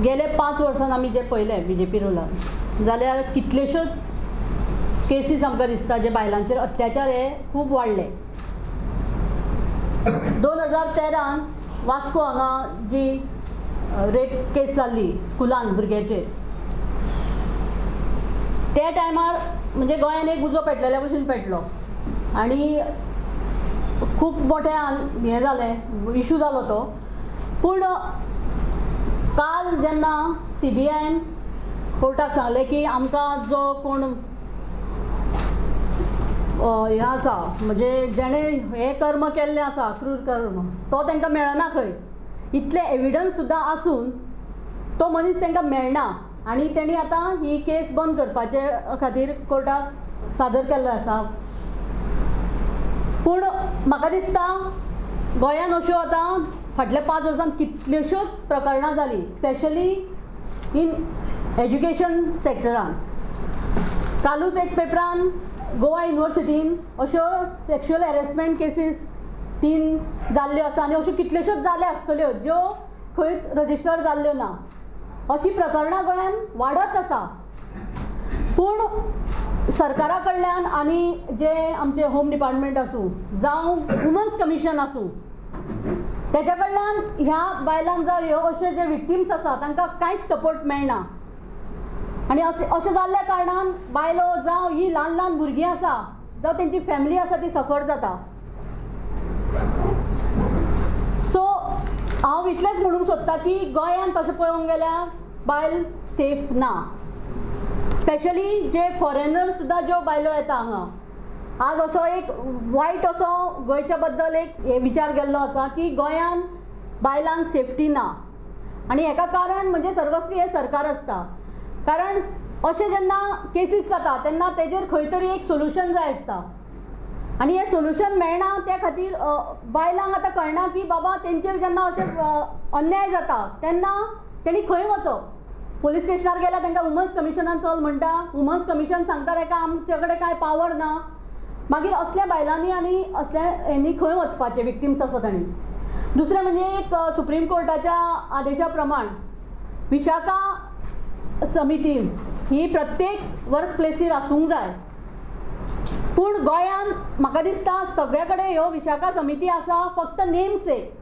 गेले 5 वर्सान आमी जे पळयलें BJP रुलान जाल्यार कितल्योश्योच केसीस आमकां दिसता जे बायलांचेर अत्याचार हे खूब वाडले. 2013 वास्को हांगा जी रेप केस जाल्ली स्कुलान भुरग्याचेर, त्या टायमार म्हणजे गोंयान एक उजो पेटलेल्या भशेन पेटलो आनी खूब मोठें हें जालें, इशू जालो तो. पूण काल जेन्ना CBIन कोर्टाक सांगलें की आमकां जो कोण हें आसा म्हणजे जेणे हे कर्म केल्लें आसा, क्रूर कर्म, तो तांकां मेळना खंय. इतले एविडन्स सुद्दां आसून तो मनीस तांकां मेळना आनी तेणी आतां ही केस बंद करपाचे खातीर कोर्टाक सादर केल्लो आसा. पूण म्हाका दिसता गोंयान अश्यो आतां फाटल्या 5 वर्सांत कितल्योश्योच प्रकरणां जालीं, स्पेशली इन एज्युकेशन सॅक्टरान. कालूच एक पेपरान गोवा युनिवर्सिटीन अश्यो सेक्शुअल हॅरेसमेंट केसीस 3 जाल्ल्यो आसा आनी अश्यो कितल्योश्योच जाल्यो आसतल्यो ज्यो खंय रजिस्टर जाल्ल्यो ना. अशीं प्रकरणां गोंयान वाडत आसा. पूण सरकारा कडल्यान आनी जे आमचे होम डिपार्टमेंट आसूं जावं वुमन्स कमिशन आसूं, तेच्या कडल्यान ह्या बायलांक जावं ह्यो अशे जे विक्टिम्स आसा तांकां कांयच सपोर्ट मेळना. आनी अशें जाल्ल्या कारणान बायलो जावं ही ल्हान ल्हान भुरगीं आसा जावं तेंची फॅमिली आसा ती सफर जाता. सो हांव इतलेंच म्हणूंक सोदतां की गोंयान तशें पळोवंक गेल्यार बायल सेफ ना. स्पेशली जे फॉरेनर सुद्दां ज्यो बायलो येता हांगा, आज असो एक वायट असो गोंयच्या बद्दल एक विचार केल्लो आसा की गोंयान बायलांक सेफ्टी ना. आनी हेका कारण म्हणजे सर्वस्वी हे सरकार आसता. कारण अशें जेन्ना केसीस जाता तेन्ना तेजेर खंय तरी एक सोल्युशन जाय आसता आनी हें सोल्युशन मेळना. त्या खातीर बायलांक आतां कळना की बाबा तेंचेर जेन्ना अशें अन्याय जाता तेन्ना तेणी खंय वचप. पुलीस स्टेशनार गेल्यार तांकां वुमन्स कमिशनान चल म्हणटा, वुमन्स कमिशन सांगता ताका आमचे कडेन कांय पावर ना. मागीर असल्या बायलांनी आनी असल्या हेंनी खंय वचपाचें विक्टिम्स आसा तांणी. दुसरें म्हणजे एक सुप्रीम कोर्टाच्या आदेशा प्रमाण विशाखा समिती ही प्रत्येक वर्क प्लेसीर आसूंक जाय. पूण गोंयान म्हाका दिसता सगळे कडेन ह्यो विशाखा समिती आसा, फक्त नेमसेक.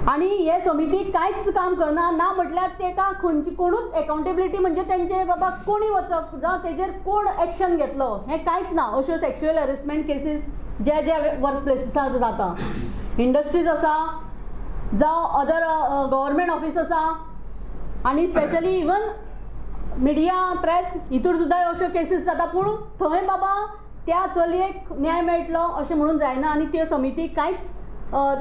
आनी हे समिती कांयच काम करना. ना म्हटल्यार तेका खंयची कोणूच एकावंटेबिलिटी म्हणजे तेंचे बाबा कोणी वचप जावं तेजेर कोण एक्शन घेतलो हें कांयच ना. अश्यो सेक्शुअल हॅरेसमेंट केसीस जे जे वर्क प्लेसीसार जाता, इंडस्ट्रीज आसा जावं अदर गव्हर्मेंट ऑफीस आसा आनी स्पेशली इवन मिडिया प्रेस हितूर सुद्दां अश्यो केसीस जाता. पूण थंय बाबा त्या चलयेक न्याय मेळटलो अशें म्हणून जायना आनी त्यो समिती कांयच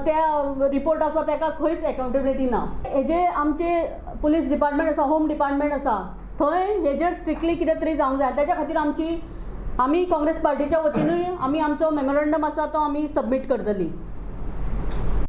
त्या रिपोर्ट आसा ताका खंयच एकावंटेबिलिटी ना. हेजे आमचे पुलीस डिपार्टमेंट आसा, होम डिपार्टमेंट आसा, थंय हेजेर स्ट्रिक्टली कितें तरी जावंक जाय. तेच्या खातीर आमी काँग्रेस पार्टीच्या वतीनूय आमी आमचो मेमोरंडम आसा तो आमी सबमीट करतली.